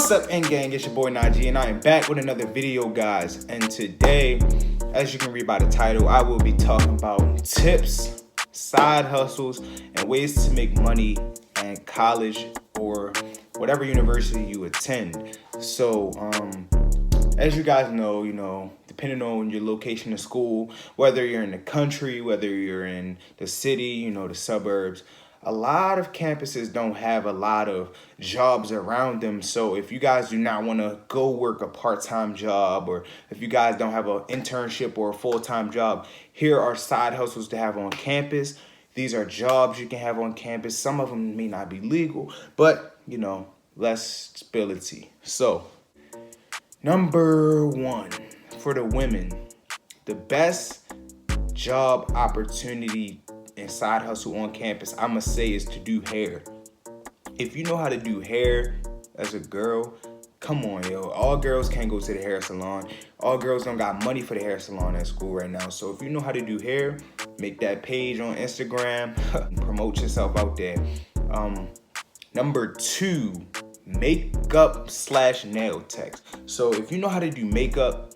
What's up, N Gang? It's your boy Najee, and I am back with another video, guys. And today, as you can read by the title, I will be talking about tips, side hustles, and ways to make money in college or whatever university you attend. So, as you guys know, depending on your location of school, whether you're in the country, whether you're in the city, the suburbs, a lot of campuses don't have a lot of jobs around them. So if you guys do not want to go work a part-time job, or if you guys don't have an internship or a full-time job, here are side hustles to have on campus. These are jobs you can have on campus. Some of them may not be legal, but let's spill the tea. So, number one, for the women, the best job opportunity and side hustle on campus, I must say, is to do hair. If you know how to do hair as a girl, come on, yo. All girls can't go to the hair salon. All girls don't got money for the hair salon at school right now. So if you know how to do hair, make that page on Instagram, promote yourself out there. Number two, makeup/nail techs. So if you know how to do makeup,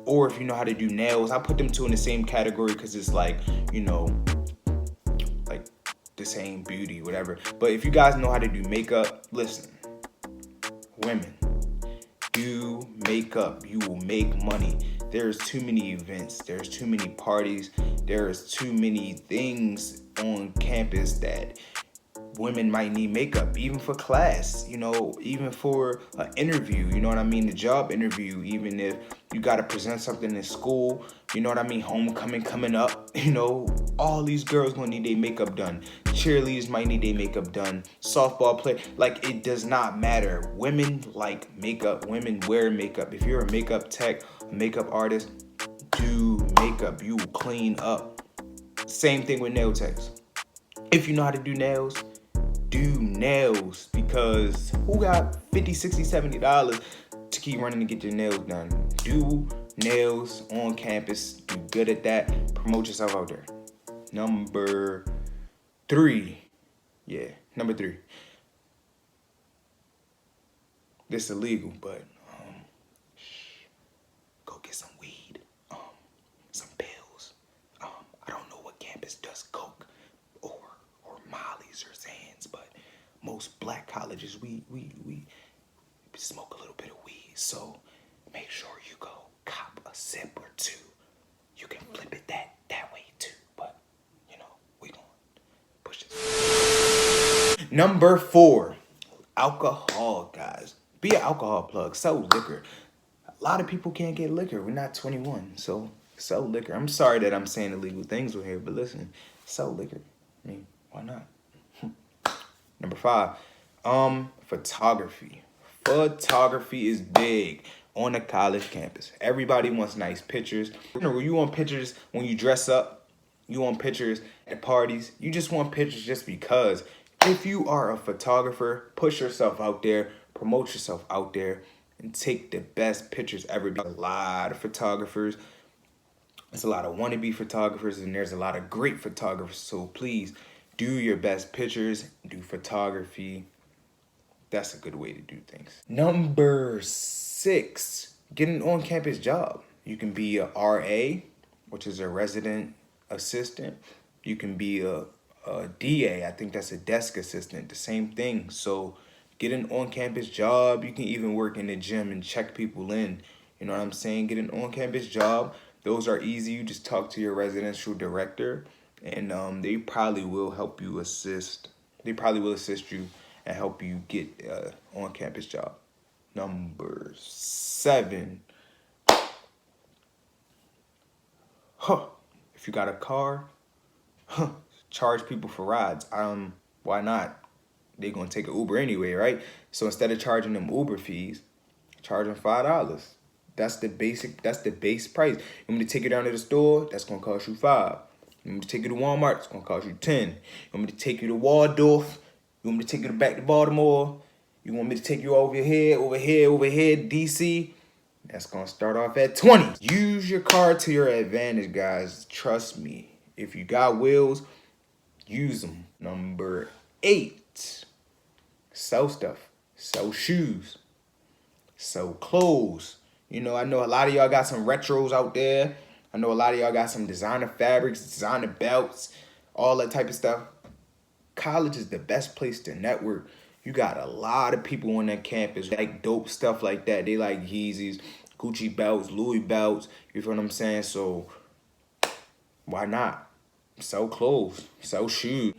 or if you know how to do nails, I put them two in the same category because it's like the same beauty, whatever. But if you guys know how to do makeup, listen, women, do makeup. You will make money. There's too many events. There's too many parties. There's too many things on campus that women might need makeup, even for class, even for an interview, the job interview, even if you got to present something in school, homecoming coming up, all these girls gonna need their makeup done. Cheerleaders might need their makeup done. Softball player, it does not matter. Women like makeup. Women wear makeup. If you're a makeup tech, a makeup artist, do makeup. You will clean up. Same thing with nail techs. If you know how to do nails, do nails, because who got $50, $60, $70 to keep running to get your nails done? Do nails on campus. Do good at that. Promote yourself out there. Number three. This is illegal, but go get some weed, some pills. I don't know what campus does coke or mollies or Zans, but most black colleges we smoke a little bit of weed. So make sure you go cop a sip or two. You can flip it that way too, but we gonna push this. Number four, alcohol, guys. Be an alcohol plug. Sell liquor. A lot of people can't get liquor. We're not 21, so sell liquor. I'm sorry that I'm saying illegal things over here, but listen, sell liquor. I mean, why not? Number five, photography. Photography is big on a college campus. Everybody wants nice pictures. You want pictures when you dress up. You want pictures at parties. You just want pictures just because. If you are a photographer, push yourself out there, promote yourself out there, and take the best pictures ever. There's a lot of photographers. There's a lot of wannabe photographers, and there's a lot of great photographers. So please do your best pictures, do photography. That's a good way to do things. Number six, get an on-campus job. You can be a RA, which is a resident assistant. You can be a DA. I think that's a desk assistant. The same thing. So get an on-campus job. You can even work in the gym and check people in. You know what I'm saying? Get an on-campus job. Those are easy. You just talk to your residential director, and they probably will help you assist. They probably will assist you and help you get an on-campus job. Number seven. If you got a car, charge people for rides. Why not? They're gonna take an Uber anyway, right? So instead of charging them Uber fees, charge them $5. That's the base price. You want me to take you down to the store? That's gonna cost you $5. You want me to take you to Walmart? It's gonna cost you $10. You want me to take you to Waldorf? You want me to take you back to Baltimore? You want me to take you over here, DC? That's gonna start off at $20. Use your car to your advantage, guys. Trust me. If you got wheels, use them. Number 8, sell stuff. Sell shoes. So clothes. You know, I know a lot of y'all got some retros out there. I know a lot of y'all got some designer fabrics, designer belts, all that type of stuff. College is the best place to network. You got a lot of people on that campus like dope stuff like that. They like Yeezys, Gucci belts, Louis belts. You feel what I'm saying? So why not? Sell clothes, sell shoes.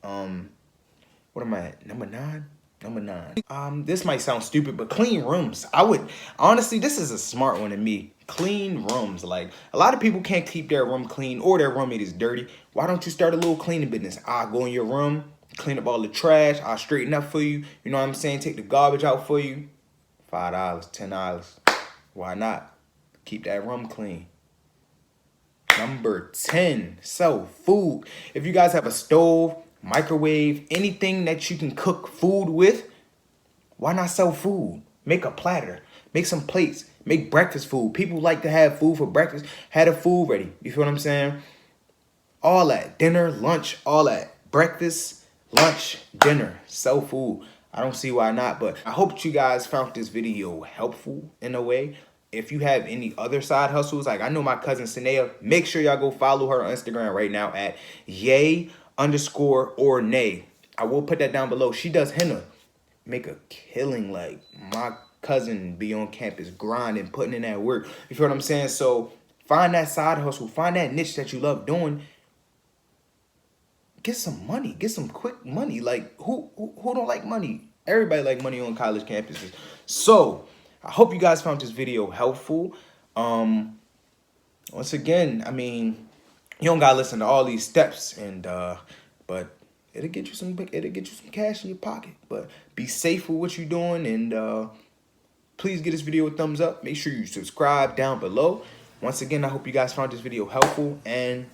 What am I at? Number 9? Number 9. This might sound stupid, but clean rooms. I would honestly, this is a smart one to me. Clean rooms. Like a lot of people can't keep their room clean or their roommate is dirty. Why don't you start a little cleaning business? I'll go in your room, clean up all the trash, I'll straighten up for you. You know what I'm saying? Take the garbage out for you. $5, $10. Why not? Keep that room clean. Number 10, sell food. If you guys have a stove, microwave, anything that you can cook food with, why not sell food? Make a platter, make some plates, make breakfast food. People like to have food for breakfast. Have the food ready. You feel what I'm saying? All that, dinner, lunch, all that. Breakfast, lunch, dinner, sell food. I don't see why not, but I hope you guys found this video helpful in a way. If you have any other side hustles, like I know my cousin Sanea, make sure y'all go follow her on Instagram right now at yay_or_nay. I will put that down below. She does henna. Make a killing. Like my cousin be on campus grinding, putting in that work. You feel what I'm saying? So find that side hustle. Find that niche that you love doing. Get some money. Get some quick money. Like who don't like money? Everybody like money on college campuses. So I hope you guys found this video helpful. Once again, I mean, you don't gotta listen to all these steps, and but it'll get you some cash in your pocket. But be safe with what you're doing, and please give this video a thumbs up. Make sure you subscribe down below. Once again, I hope you guys found this video helpful, and